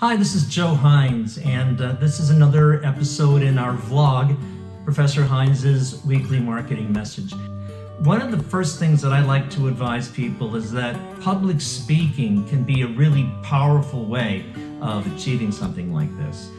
Hi, this is Joe Hines, and this is another episode in our vlog, Professor Hines' Weekly Marketing Message. One of the first things that I like to advise people is that public speaking can be a really powerful way of achieving something like this.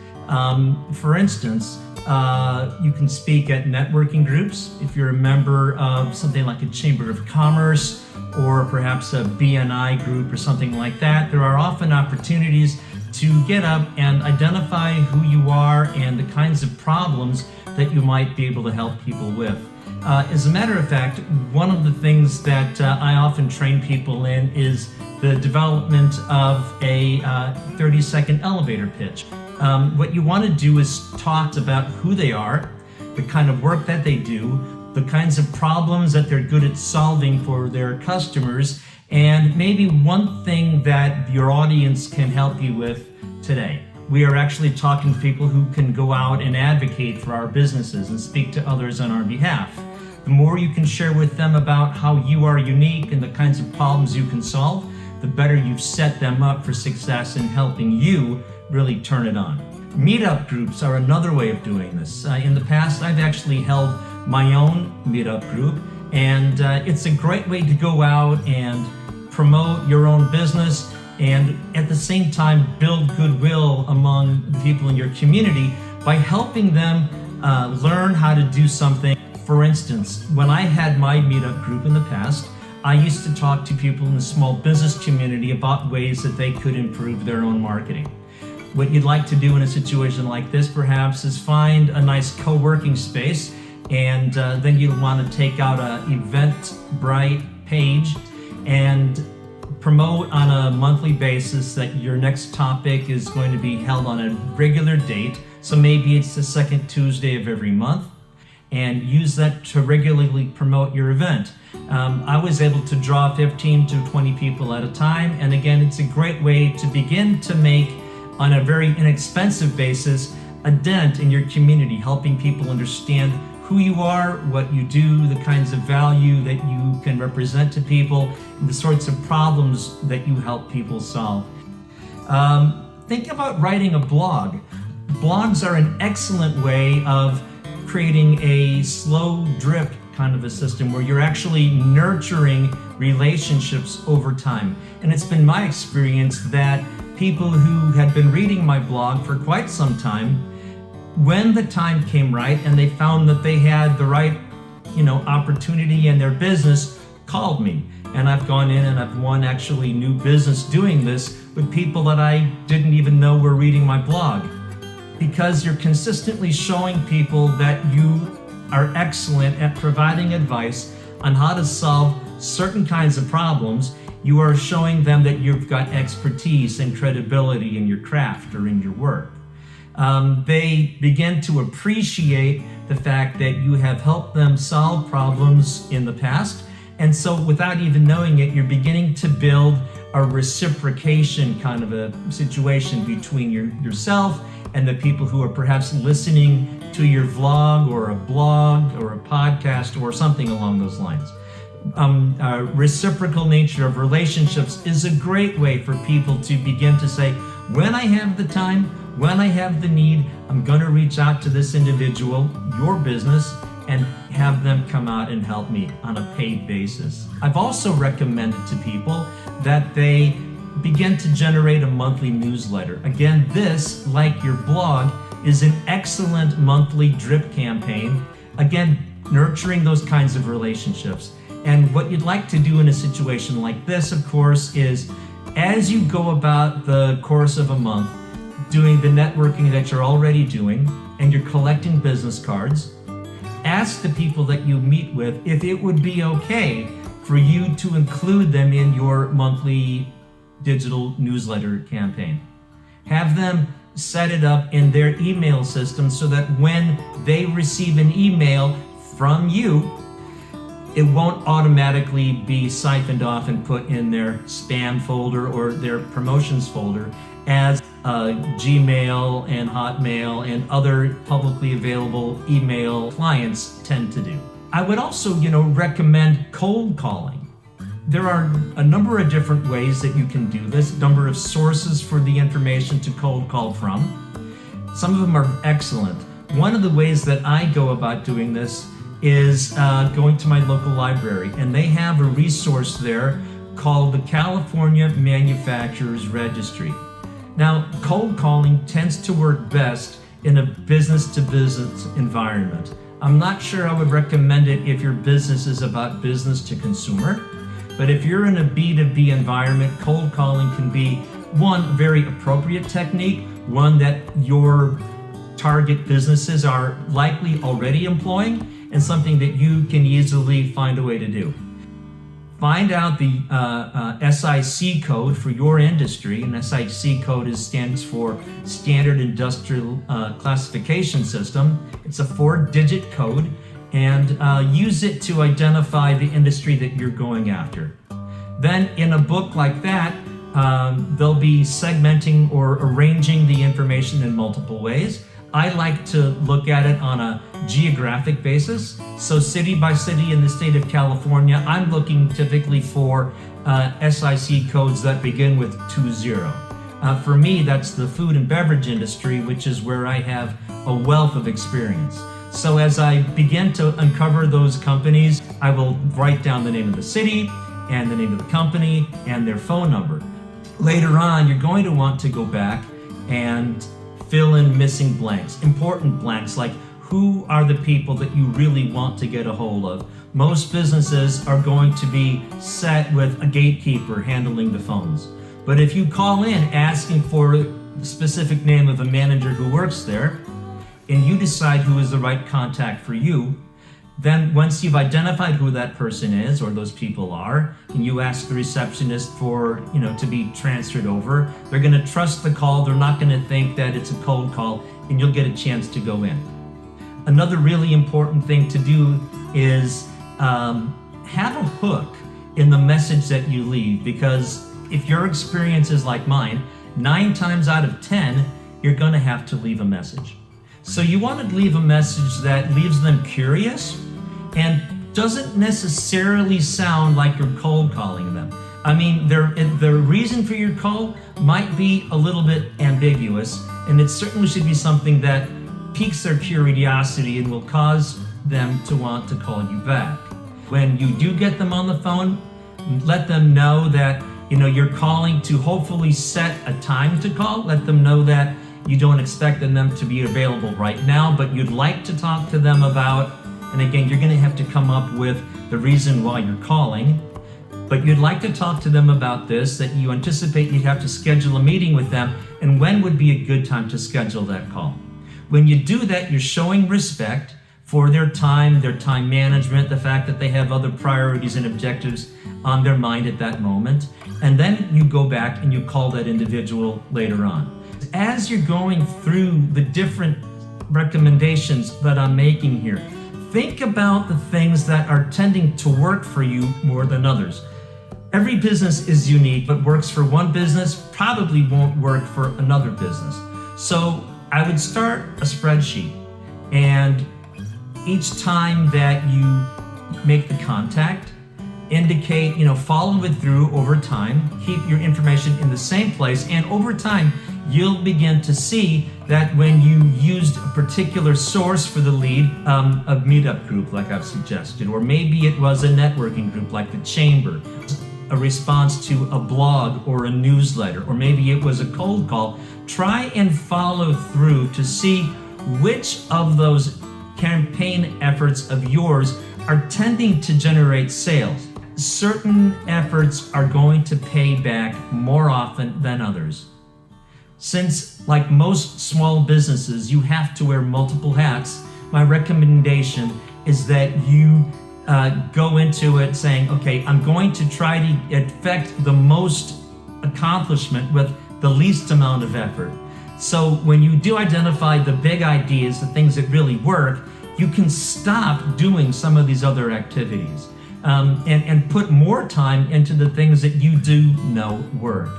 For instance, you can speak at networking groups if you're a member of something like a Chamber of Commerce or perhaps a BNI group or something like that. There are often opportunities to get up and identify who you are and the kinds of problems that you might be able to help people with. As a matter of fact, one of the things that I often train people in is the development of a 30-second elevator pitch. What you want to do is talk about who they are, the kind of work that they do, the kinds of problems that they're good at solving for their customers, and maybe one thing that your audience can help you with today. We are actually talking to people who can go out and advocate for our businesses and speak to others on our behalf. The more you can share with them about how you are unique and the kinds of problems you can solve, the better you've set them up for success in helping you really turn it on. Meetup groups are another way of doing this. In the past, I've actually held my own meetup group, and it's a great way to go out and promote your own business and at the same time build goodwill among the people in your community by helping them learn how to do something. For instance, when I had my meetup group in the past, I used to talk to people in the small business community about ways that they could improve their own marketing. What you'd like to do in a situation like this perhaps is find a nice co-working space, and then you'll want to take out an Eventbrite page and promote on a monthly basis that your next topic is going to be held on a regular date. So maybe it's the second Tuesday of every month, and use that to regularly promote your event. I was able to draw 15 to 20 people at a time, and again, it's a great way to begin to make, on a very inexpensive basis, a dent in your community, helping people understand who you are, what you do, the kinds of value that you can represent to people, and the sorts of problems that you help people solve. Think about writing a blog. Blogs are an excellent way of creating a slow drip kind of a system where you're actually nurturing relationships over time. And it's been my experience that people who had been reading my blog for quite some time, when the time came right and they found that they had the right, opportunity in their business, called me. And I've gone in and I've won actually new business doing this with people that I didn't even know were reading my blog. Because you're consistently showing people that you are excellent at providing advice on how to solve certain kinds of problems, you are showing them that you've got expertise and credibility in your craft or in your work. They begin to appreciate the fact that you have helped them solve problems in the past. And so without even knowing it, you're beginning to build a reciprocation kind of a situation between yourself and the people who are perhaps listening to your vlog or a blog or a podcast or something along those lines. Reciprocal nature of relationships is a great way for people to begin to say, when I have the time, when I have the need, I'm going to reach out to this individual, your business, and have them come out and help me on a paid basis. I've also recommended to people that they begin to generate a monthly newsletter. Again, this, like your blog, is an excellent monthly drip campaign. Again, nurturing those kinds of relationships. And what you'd like to do in a situation like this, of course, is as you go about the course of a month, doing the networking that you're already doing, and you're collecting business cards, ask the people that you meet with if it would be okay for you to include them in your monthly digital newsletter campaign. Have them set it up in their email system so that when they receive an email from you, it won't automatically be siphoned off and put in their spam folder or their promotions folder as Gmail and Hotmail and other publicly available email clients tend to do. I would also, recommend cold calling. There are a number of different ways that you can do this, number of sources for the information to cold call from. Some of them are excellent. One of the ways that I go about doing this is going to my local library, and they have a resource there called the California Manufacturers Registry. Now, cold calling tends to work best in a business-to-business environment. I'm not sure I would recommend it if your business is about business to consumer, but if you're in a B2B environment, cold calling can be one very appropriate technique, one that your target businesses are likely already employing, and something that you can easily find a way to do. Find out the SIC code for your industry, and SIC code stands for Standard Industrial Classification System. It's a 4-digit code, and use it to identify the industry that you're going after. Then in a book like that, they'll be segmenting or arranging the information in multiple ways. I like to look at it on a geographic basis. So city by city in the state of California, I'm looking typically for SIC codes that begin with 20. For me, that's the food and beverage industry, which is where I have a wealth of experience. So as I begin to uncover those companies, I will write down the name of the city and the name of the company and their phone number. Later on, you're going to want to go back and fill in missing blanks, important blanks, like who are the people that you really want to get a hold of. Most businesses are going to be set with a gatekeeper handling the phones. But if you call in asking for the specific name of a manager who works there, and you decide who is the right contact for you, then once you've identified who that person is or those people are, and you ask the receptionist for, to be transferred over, they're going to trust the call. They're not going to think that it's a cold call, and you'll get a chance to go in. Another really important thing to do is have a hook in the message that you leave, because if your experience is like mine, 9 times out of 10, you're going to have to leave a message. So you want to leave a message that leaves them curious and doesn't necessarily sound like you're cold calling them. I mean, the reason for your call might be a little bit ambiguous, and it certainly should be something that piques their curiosity and will cause them to want to call you back. When you do get them on the phone, let them know that you're calling to hopefully set a time to call. Let them know that you don't expect them to be available right now, but you'd like to talk to them about, and again, you're going to have to come up with the reason why you're calling, but you'd like to talk to them about this, that you anticipate you'd have to schedule a meeting with them, and when would be a good time to schedule that call. When you do that, you're showing respect for their time management, the fact that they have other priorities and objectives on their mind at that moment, and then you go back and you call that individual later on. As you're going through the different recommendations that I'm making here, think about the things that are tending to work for you more than others. Every business is unique. What works for one business probably won't work for another business. So I would start a spreadsheet, and each time that you make the contact, indicate, follow it through over time, keep your information in the same place, and over time, you'll begin to see that when you used a particular source for the lead, a meetup group like I've suggested, or maybe it was a networking group like the Chamber, a response to a blog or a newsletter, or maybe it was a cold call, try and follow through to see which of those campaign efforts of yours are tending to generate sales. Certain efforts are going to pay back more often than others. Since, like most small businesses, you have to wear multiple hats, my recommendation is that you go into it saying, okay, I'm going to try to effect the most accomplishment with the least amount of effort. So when you do identify the big ideas, the things that really work, you can stop doing some of these other activities and put more time into the things that you do know work.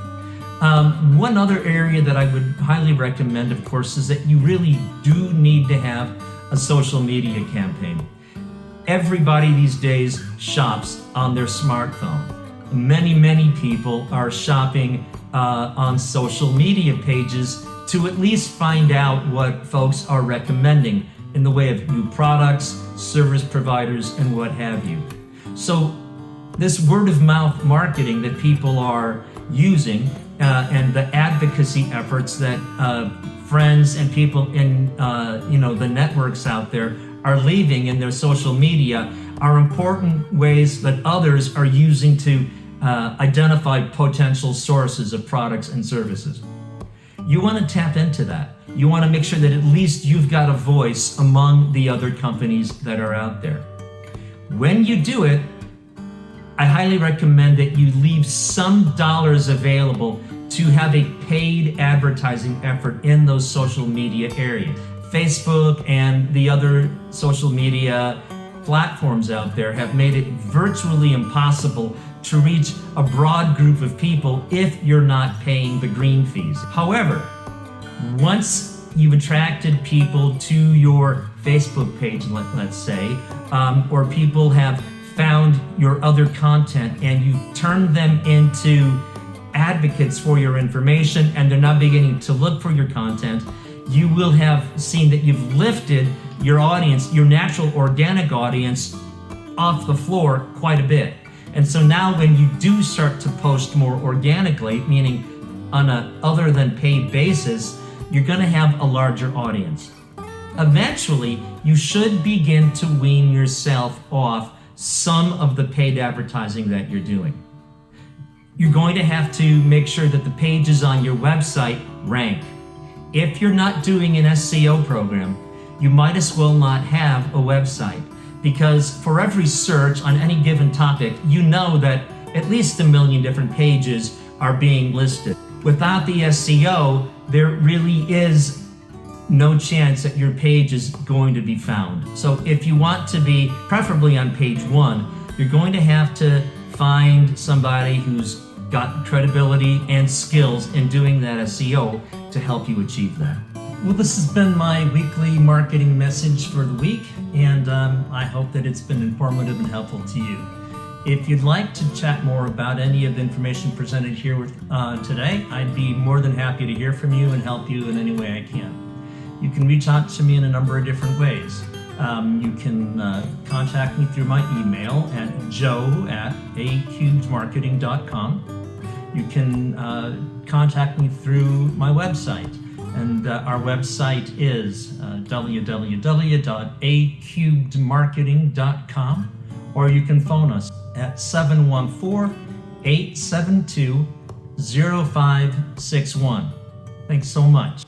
One other area that I would highly recommend, of course, is that you really do need to have a social media campaign. Everybody these days shops on their smartphone. many people are shopping on social media pages to at least find out what folks are recommending in the way of new products, service providers, and what have you. So this word of mouth marketing that people are using and the advocacy efforts that friends and people in the networks out there are leaving in their social media are important ways that others are using to identify potential sources of products and services. You want to tap into that. You want to make sure that at least you've got a voice among the other companies that are out there. When you do it, I highly recommend that you leave some dollars available to have a paid advertising effort in those social media areas. Facebook and the other social media platforms out there have made it virtually impossible to reach a broad group of people if you're not paying the green fees. However, once you've attracted people to your Facebook page, let's say, or people have found your other content and you've turned them into advocates for your information and they're now beginning to look for your content, you will have seen that you've lifted your audience, your natural organic audience, off the floor quite a bit. And so now when you do start to post more organically, meaning on a other than paid basis, you're going to have a larger audience. Eventually, you should begin to wean yourself off some of the paid advertising that you're doing. You're going to have to make sure that the pages on your website rank. If you're not doing an SEO program, you might as well not have a website, because for every search on any given topic, you know that at least 1 million different pages are being listed. Without the SEO, there really is no chance that your page is going to be found. So if you want to be preferably on page 1, you're going to have to find somebody who's got credibility and skills in doing that SEO to help you achieve that. Well, this has been my weekly marketing message for the week, and I hope that it's been informative and helpful to you. If you'd like to chat more about any of the information presented here today, I'd be more than happy to hear from you and help you in any way I can. You can reach out to me in a number of different ways. You can contact me through my email at joe@acubedmarketing.com. You can contact me through my website, and our website is www.acubedmarketing.com, or you can phone us at 714-872-0561. Thanks so much.